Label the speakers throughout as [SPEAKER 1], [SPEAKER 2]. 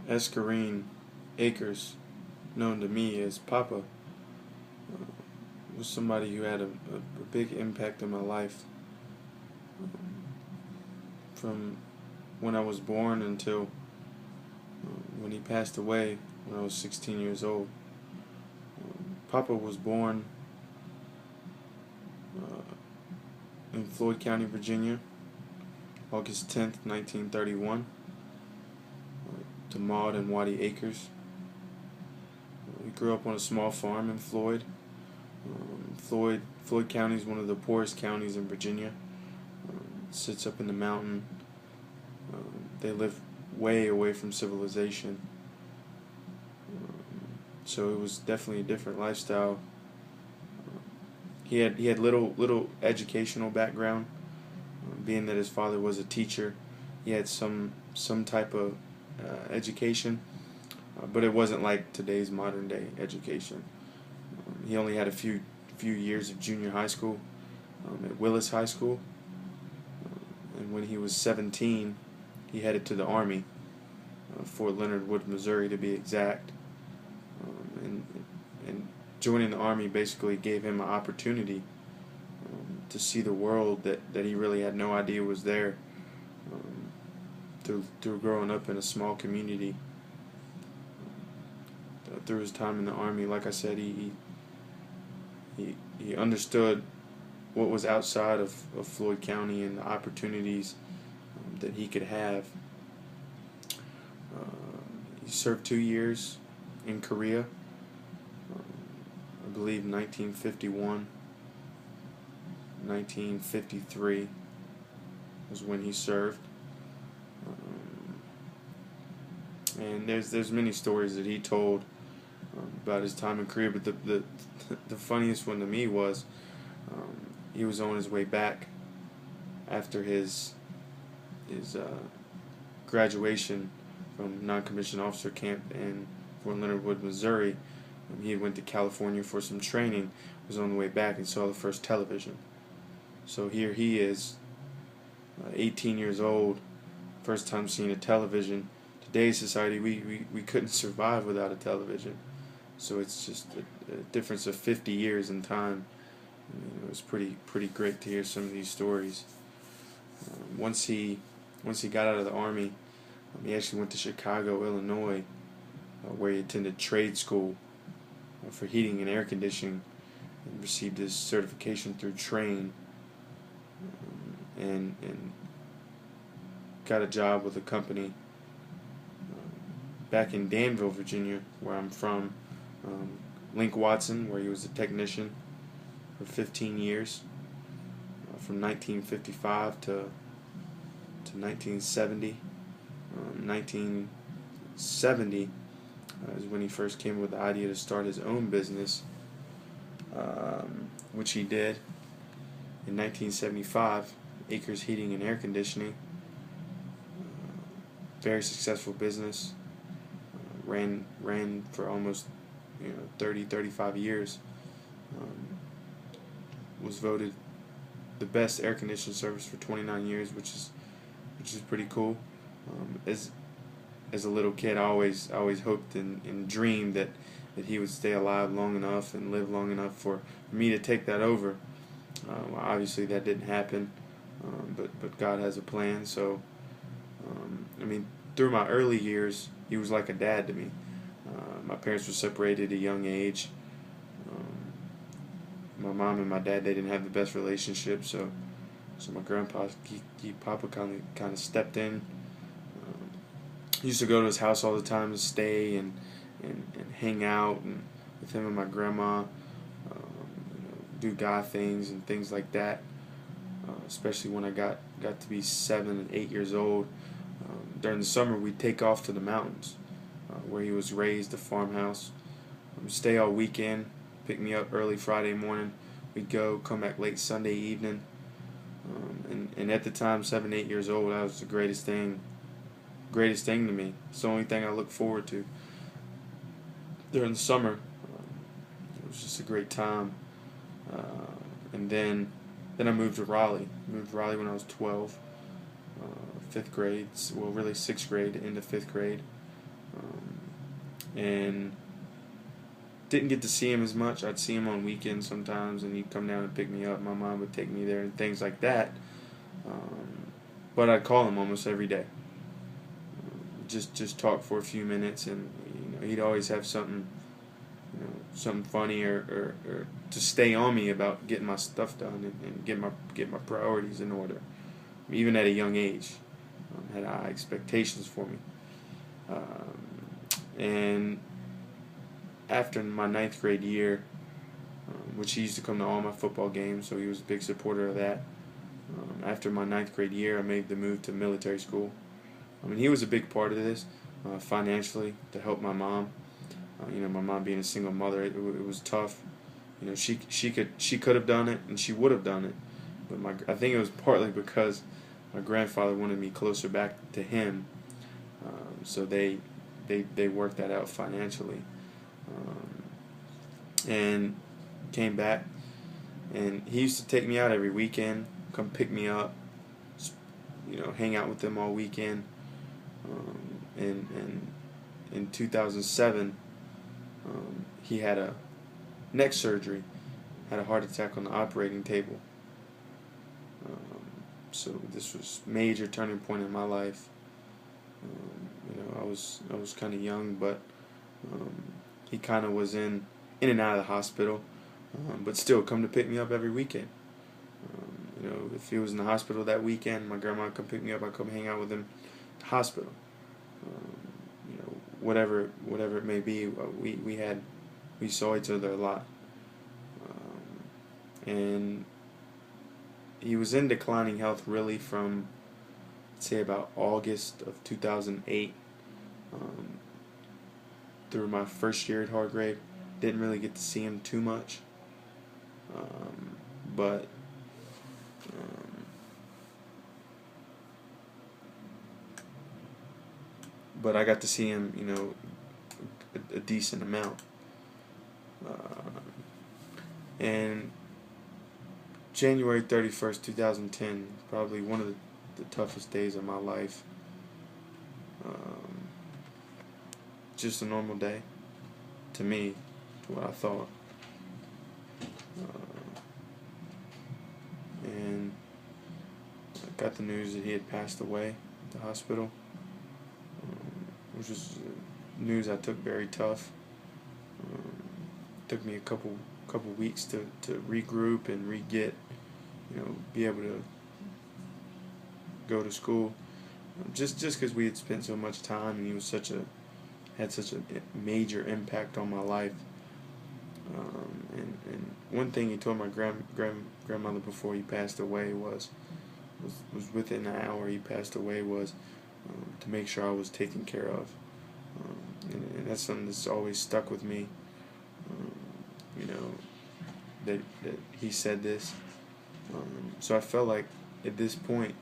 [SPEAKER 1] Escarine Akers, known to me as Papa, was somebody who had a big impact on my life. From when I was born until when he passed away when I was 16 years old. Papa was born in Floyd County, Virginia, August 10th, 1931, to Maud and Waddy Akers. He grew up on a small farm in Floyd. Floyd County is one of the poorest counties in Virginia. It sits up in the mountain. They live way away from civilization. So it was definitely a different lifestyle. He had little educational background, being that his father was a teacher. He had some type of education, but it wasn't like today's modern day education. He only had a few years of junior high school at Willis High School, and when he was 17, he headed to the Army, Fort Leonard Wood, Missouri, to be exact. And joining the Army basically gave him an opportunity to see the world that he really had no idea was there, through growing up in a small community. Through his time in the Army, like I said, he understood what was outside of Floyd County and the opportunities that he could have. He served 2 years in Korea. I believe 1951, 1953 was when he served. And there's many stories that he told about his time in Korea, but the funniest one to me was he was on his way back after his graduation from non-commissioned officer camp in Fort Leonard Wood, Missouri. He went to California for some training, was on the way back and saw the first television. So here he is, 18 years old, first time seeing a television. Today's society, we couldn't survive without a television. So it's just a difference of 50 years in time. I mean, it was pretty great to hear some of these stories. Once he got out of the Army, he actually went to Chicago, Illinois, where he attended trade school for heating and air conditioning, and received his certification through Train, and got a job with a company back in Danville, Virginia, where I'm from. Link Watson, where he was a technician for 15 years, from 1955 to 1970. 1970 is when he first came with the idea to start his own business, which he did. In 1975, Akers Heating and Air Conditioning, very successful business, ran for almost 35 years, was voted the best air conditioning service for 29 years, which is pretty cool. As a little kid, I always hoped and dreamed that he would stay alive long enough and live long enough for me to take that over. Well, obviously that didn't happen, but God has a plan. So, I mean, through my early years, he was like a dad to me. My parents were separated at a young age. My mom and my dad, they didn't have the best relationship, so my grandpa, Papa kind of stepped in. Used to go to his house all the time and stay and hang out and with him and my grandma, do God things and things like that. Especially when I got to be 7 and 8 years old. During the summer, we'd take off to the mountains, where he was raised, a farmhouse. Stay all weekend, pick me up early Friday morning. We'd go, come back late Sunday evening. And at the time, 7, 8 years old, that was the greatest thing to me. It's the only thing I look forward to. During the summer, it was just a great time. And then I moved to Raleigh. Moved to Raleigh when I was 12, 5th grade. Well, really 6th grade into 5th grade. and didn't get to see him as much. I'd see him on weekends sometimes, and he'd come down and pick me up. My mom would take me there and things like that. But I'd call him almost every day. Just talk for a few minutes, and he'd always have something, something funny or to stay on me about getting my stuff done and get my priorities in order. Even at a young age, had high expectations for me. And after my ninth grade year, which he used to come to all my football games, so he was a big supporter of that. After my ninth grade year, I made the move to military school. He was a big part of this, financially, to help my mom. My mom being a single mother, it was tough. She could have done it, and she would have done it, but I think it was partly because my grandfather wanted me closer back to him, so they worked that out financially, and came back, and he used to take me out every weekend, come pick me up, hang out with them all weekend. And in 2007, he had a neck surgery, had a heart attack on the operating table. So this was major turning point in my life. I was kind of young, but he kind of was in and out of the hospital, but still come to pick me up every weekend. If he was in the hospital that weekend, my grandma would come pick me up. I'd come hang out with him at the hospital. Whatever it may be, we saw each other a lot, and he was in declining health really from, let's say, about August of 2008 through my first year at Hargrave. Didn't really get to see him too much, but I got to see him, a decent amount. And January 31st, 2010, probably one of the toughest days of my life. Just a normal day, to me, to what I thought. And I got the news that he had passed away at the hospital, which was news I took very tough. Took me a couple weeks to regroup and re-get, be able to go to school. Just because we had spent so much time, and he was had such a major impact on my life. And one thing he told my grandmother before he passed away was within an hour he passed away was to make sure I was taken care of. And that's something that's always stuck with me. That he said this. So I felt like at this point,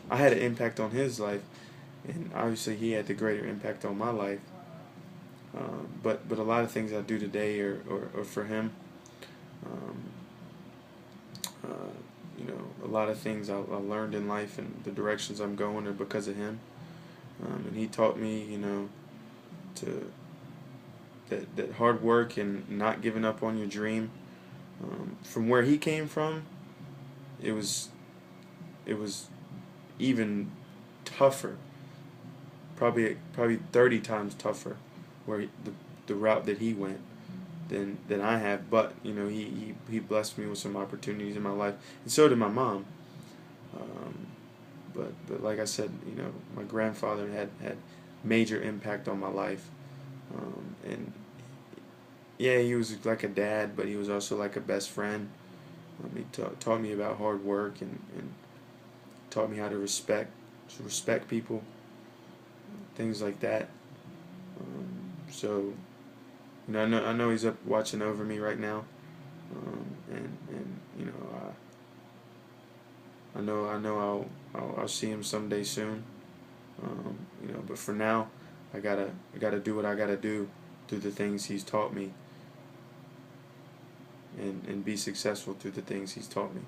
[SPEAKER 1] I had an impact on his life, and obviously he had the greater impact on my life. But a lot of things I do today are for him. A lot of things I learned in life and the directions I'm going are because of him. And he taught me, that hard work and not giving up on your dream. From where he came from, it was even tougher. Probably 30 times tougher, where the route that he went than I have. But he blessed me with some opportunities in my life, and so did my mom. But like I said, my grandfather had major impact on my life, and yeah, he was like a dad, but he was also like a best friend. He taught me about hard work and taught me how to respect people, things like that. So I know he's up watching over me right now, and I know I'll see him someday soon. But for now, I gotta do what I gotta do through the things he's taught me, and be successful through the things he's taught me.